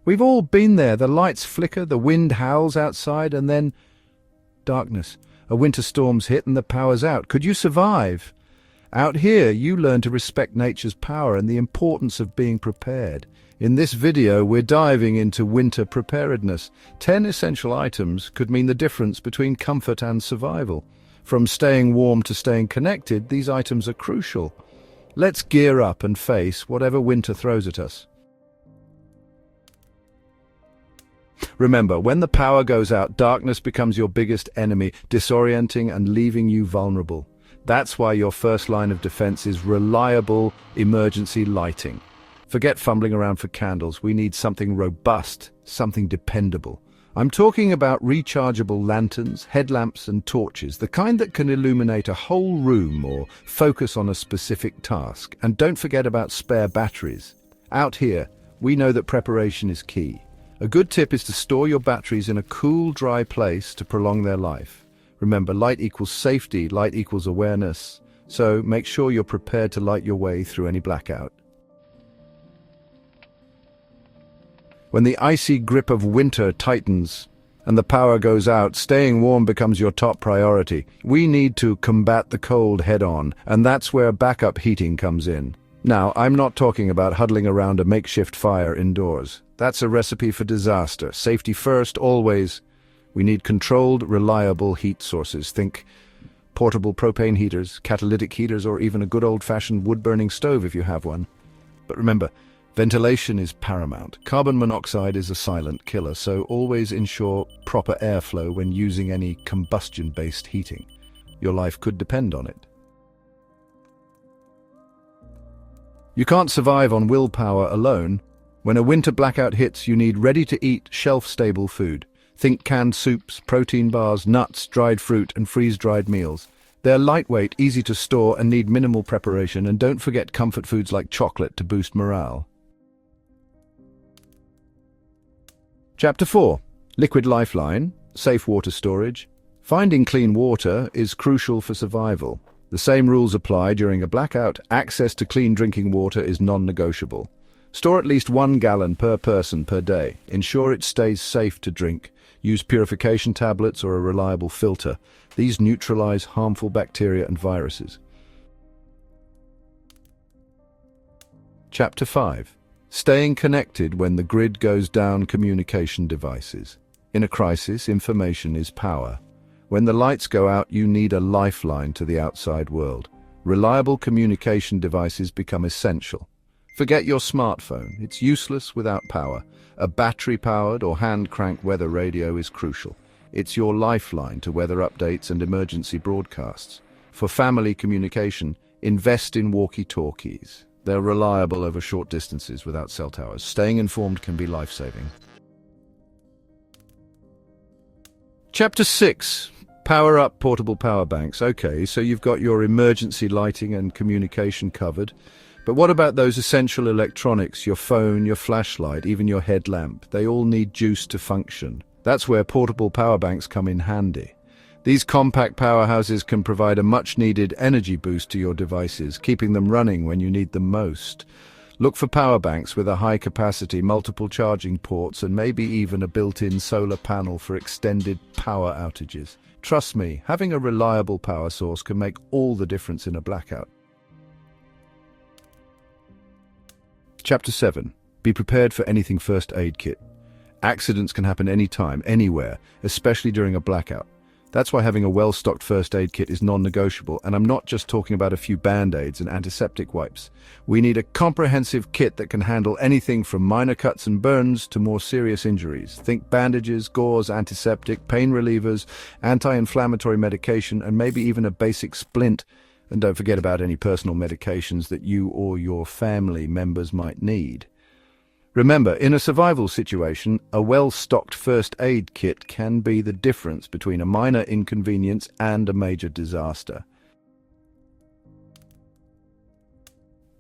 We've all been there. The lights flicker, the wind howls outside, and then darkness. A winter storm's hit and the power's out. Could you survive? Out here, you learn to respect nature's power and the importance of being prepared. In this video, we're diving into winter preparedness. 10 essential items could mean the difference between comfort and survival. From staying warm to staying connected, these items are crucial. Let's gear up and face whatever winter throws at us. Remember, when the power goes out, darkness becomes your biggest enemy, disorienting and leaving you vulnerable. That's why your first line of defense is reliable emergency lighting. Forget fumbling around for candles. We need something robust, something dependable. I'm talking about rechargeable lanterns, headlamps and torches, the kind that can illuminate a whole room or focus on a specific task. And don't forget about spare batteries. Out here, we know that preparation is key. A good tip is to store your batteries in a cool, dry place to prolong their life. Remember, light equals safety, light equals awareness. So make sure you're prepared to light your way through any blackout. When the icy grip of winter tightens and the power goes out, staying warm becomes your top priority. We need to combat the cold head-on, and that's where backup heating comes in. Now, I'm not talking about huddling around a makeshift fire indoors. That's a recipe for disaster. Safety first, always. We need controlled, reliable heat sources. Think portable propane heaters, catalytic heaters, or even a good old-fashioned wood-burning stove if you have one. But remember, ventilation is paramount. Carbon monoxide is a silent killer, so always ensure proper airflow when using any combustion-based heating. Your life could depend on it. You can't survive on willpower alone. When a winter blackout hits, you need ready-to-eat, shelf-stable food. Think canned soups, protein bars, nuts, dried fruit, and freeze-dried meals. They're lightweight, easy to store, and need minimal preparation. And don't forget comfort foods like chocolate to boost morale. Chapter 4. Liquid lifeline, safe water storage. Finding clean water is crucial for survival. The same rules apply during a blackout. Access to clean drinking water is non-negotiable. Store at least 1 gallon per person per day. Ensure it stays safe to drink. Use purification tablets or a reliable filter. These neutralize harmful bacteria and viruses. Chapter 5. Staying connected when the grid goes down. Communication devices. In a crisis, information is power. When the lights go out, you need a lifeline to the outside world. Reliable communication devices become essential. Forget your smartphone. It's useless without power. A battery-powered or hand-cranked weather radio is crucial. It's your lifeline to weather updates and emergency broadcasts. For family communication, invest in walkie-talkies. They're reliable over short distances without cell towers. Staying informed can be life-saving. Chapter 6. Power up portable power banks. Okay, so you've got your emergency lighting and communication covered. But what about those essential electronics, your phone, your flashlight, even your headlamp? They all need juice to function. That's where portable power banks come in handy. These compact powerhouses can provide a much-needed energy boost to your devices, keeping them running when you need them most. Look for power banks with a high capacity, multiple charging ports, and maybe even a built-in solar panel for extended power outages. Trust me, having a reliable power source can make all the difference in a blackout. Chapter 7. Be prepared for anything. First aid kit. Accidents can happen anytime, anywhere, especially during a blackout. That's why having a well-stocked first aid kit is non-negotiable, and I'm not just talking about a few band-aids and antiseptic wipes. We need a comprehensive kit that can handle anything from minor cuts and burns to more serious injuries. Think bandages, gauze, antiseptic, pain relievers, anti-inflammatory medication, and maybe even a basic splint. And don't forget about any personal medications that you or your family members might need. Remember, in a survival situation, a well-stocked first aid kit can be the difference between a minor inconvenience and a major disaster.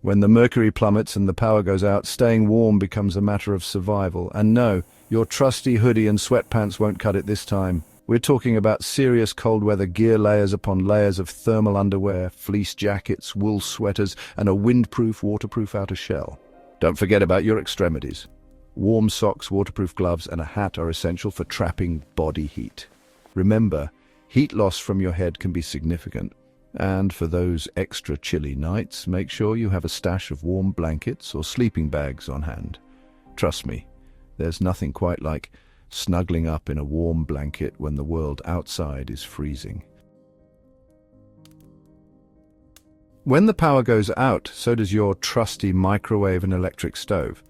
When the mercury plummets and the power goes out, staying warm becomes a matter of survival. And no, your trusty hoodie and sweatpants won't cut it this time. We're talking about serious cold weather gear, layers upon layers of thermal underwear, fleece jackets, wool sweaters, and a windproof, waterproof outer shell. Don't forget about your extremities. Warm socks, waterproof gloves, and a hat are essential for trapping body heat. Remember, heat loss from your head can be significant. And for those extra chilly nights, make sure you have a stash of warm blankets or sleeping bags on hand. Trust me, there's nothing quite like snuggling up in a warm blanket when the world outside is freezing. When the power goes out, so does your trusty microwave and electric stove.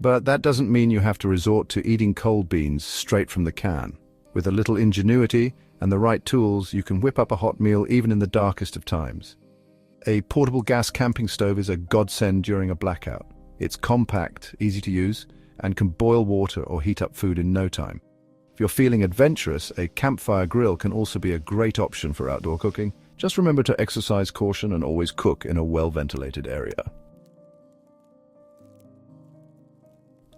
But that doesn't mean you have to resort to eating cold beans straight from the can. With a little ingenuity and the right tools, you can whip up a hot meal even in the darkest of times. A portable gas camping stove is a godsend during a blackout. It's compact, easy to use, and can boil water or heat up food in no time. If you're feeling adventurous, a campfire grill can also be a great option for outdoor cooking. Just remember to exercise caution and always cook in a well-ventilated area.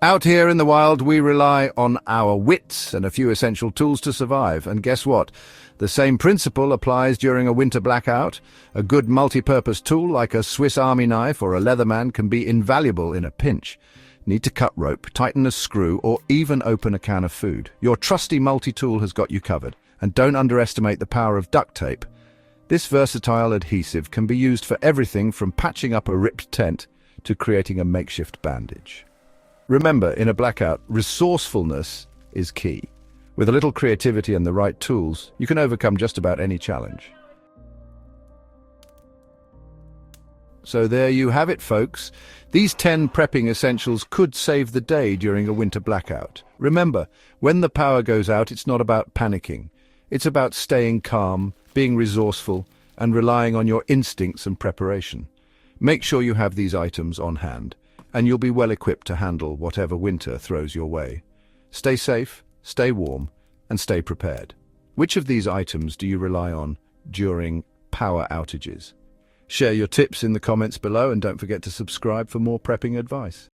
Out here in the wild, we rely on our wits and a few essential tools to survive. And guess what? The same principle applies during a winter blackout. A good multi-purpose tool like a Swiss Army knife or a Leatherman can be invaluable in a pinch. Need to cut rope, tighten a screw, or even open a can of food. Your trusty multi-tool has got you covered. And don't underestimate the power of duct tape. This versatile adhesive can be used for everything from patching up a ripped tent to creating a makeshift bandage. Remember, in a blackout, resourcefulness is key. With a little creativity and the right tools, you can overcome just about any challenge. So there you have it, folks. These 10 prepping essentials could save the day during a winter blackout. Remember, when the power goes out, it's not about panicking. It's about staying calm, being resourceful, and relying on your instincts and preparation. Make sure you have these items on hand, and you'll be well equipped to handle whatever winter throws your way. Stay safe, stay warm, and stay prepared. Which of these items do you rely on during power outages? Share your tips in the comments below and don't forget to subscribe for more prepping advice.